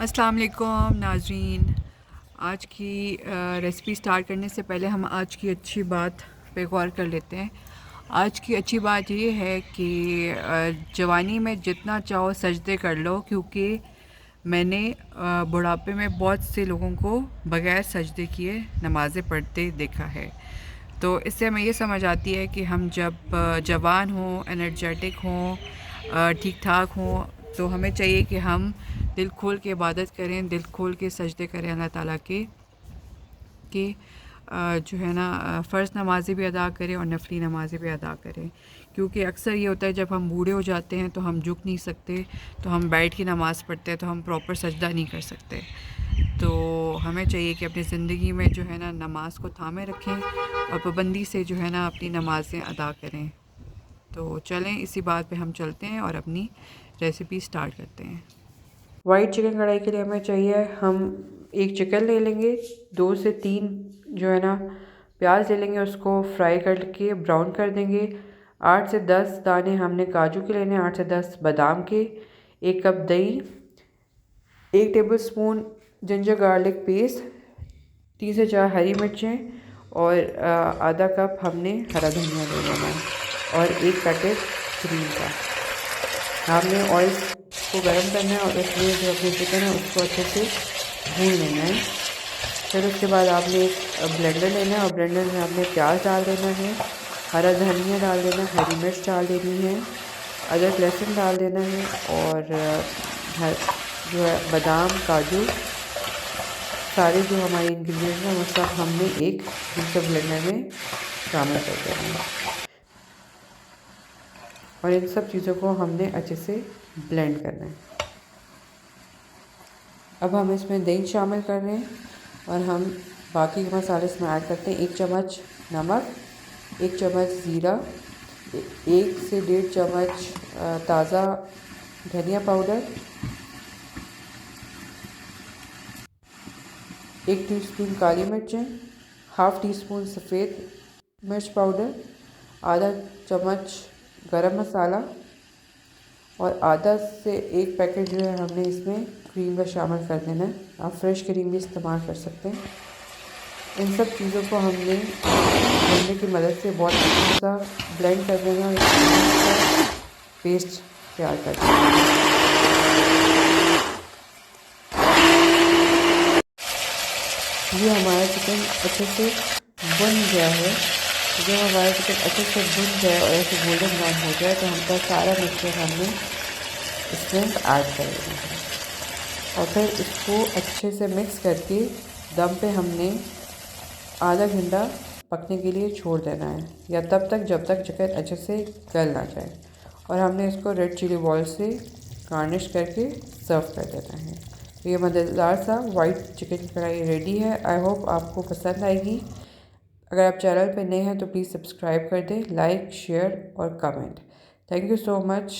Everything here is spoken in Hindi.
अस्सलाम वालेकुम नाज़रीन। आज की रेसिपी स्टार्ट करने से पहले हम आज की अच्छी बात पे गौर कर लेते हैं। आज की अच्छी बात ये है कि जवानी में जितना चाहो सजदे कर लो, क्योंकि मैंने बुढ़ापे में बहुत से लोगों को बग़ैर सजदे किए नमाज़ें पढ़ते देखा है। तो इससे हमें ये समझ आती है कि हम जब जवान हों, एनर्जेटिक हों, ठीक ठाक हों, तो हमें चाहिए कि हम दिल खोल के इबादत करें, दिल खोल के सजदे करें अल्लाह ताला के, कि जो है ना फ़र्ज़ नमाज़ें भी अदा करें और नफली नमाज़ें भी अदा करें। क्योंकि अक्सर ये होता है जब हम बूढ़े हो जाते हैं तो हम झुक नहीं सकते, तो हम बैठ के नमाज़ पढ़ते हैं, तो हम प्रॉपर सजदा नहीं कर सकते। तो हमें चाहिए कि अपनी ज़िंदगी में जो है ना नमाज को थामे रखें और पाबंदी से जो है ना अपनी नमाज़ें अदा करें। तो चलें इसी बात पे हम चलते हैं और अपनी रेसिपी स्टार्ट करते हैं। वाइट चिकन कढ़ाई के लिए हमें चाहिए, हम एक चिकन ले लेंगे, 2 से 3 जो है ना प्याज ले लेंगे, उसको फ्राई करके ब्राउन कर देंगे। 8 से 10 दाने हमने काजू के लेने, 8 से 10 बादाम के, 1 कप दही, 1 टेबलस्पून जिंजर गार्लिक पेस्ट, 3 से 4 हरी मिर्चें और आधा कप हमने हरा धनिया ले लेना है और 1 पैकेट क्रीम का। आपने ऑयल को गर्म करना है और उसमें जो अपने चिकन है उसको अच्छे से भून लेना है। फिर उसके बाद आपने एक ब्लेंडर लेना है और ब्लेंडर में आपने प्याज डाल देना है, हरा धनिया डाल देना, हरी मिर्च डाल देनी है, अदरक लहसुन डाल देना है और जो है बादाम काजू सारे जो हमारे इंग्रेडिएंट्स हैं वो सब हमने एक दूसरे ब्लेंडर में शामिल कर देना है और इन सब चीज़ों को हमने अच्छे से ब्लेंड करना है। अब हम इसमें दही शामिल कर रहे हैं और हम बाकी के मसाले इसमें ऐड करते हैं। 1 चम्मच नमक, 1 चम्मच ज़ीरा, 1 से 1.5 चम्मच ताज़ा धनिया पाउडर, 1 टीस्पून काली मिर्चें, हाफ़ टी स्पून सफ़ेद मिर्च पाउडर, आधा चम्मच गरम मसाला और आधा से 1 पैकेट जो है हमने इसमें क्रीम का शामिल कर देना है। आप फ्रेश क्रीम भी इस्तेमाल कर सकते हैं। इन सब चीज़ों को हमने ब्लेंडर की मदद से बहुत अच्छा सा ब्लेंड कर देना और पेस्ट तैयार कर देना। ये हमारा चिकन अच्छे से बन गया है। जब हमारा चिकन अच्छे से भुन जाए और ऐसे गोल्डन ब्राउन हो जाए तो हमका सारा मिक्सचर हमने इसमें ऐड कर देना है और फिर इसको अच्छे से मिक्स करके दम पे हमने आधा घंटा पकने के लिए छोड़ देना है, या तब तक जब तक चिकन अच्छे से गल ना जाए। और हमने इसको रेड चिली बॉल से गार्निश करके सर्व कर देना है। तो ये मज़ेदार सा वाइट चिकन की कढ़ाई रेडी है। आई होप आपको पसंद आएगी। अगर आप चैनल पर नए हैं तो प्लीज़ सब्सक्राइब कर दें, लाइक शेयर और comment. Thank you so much.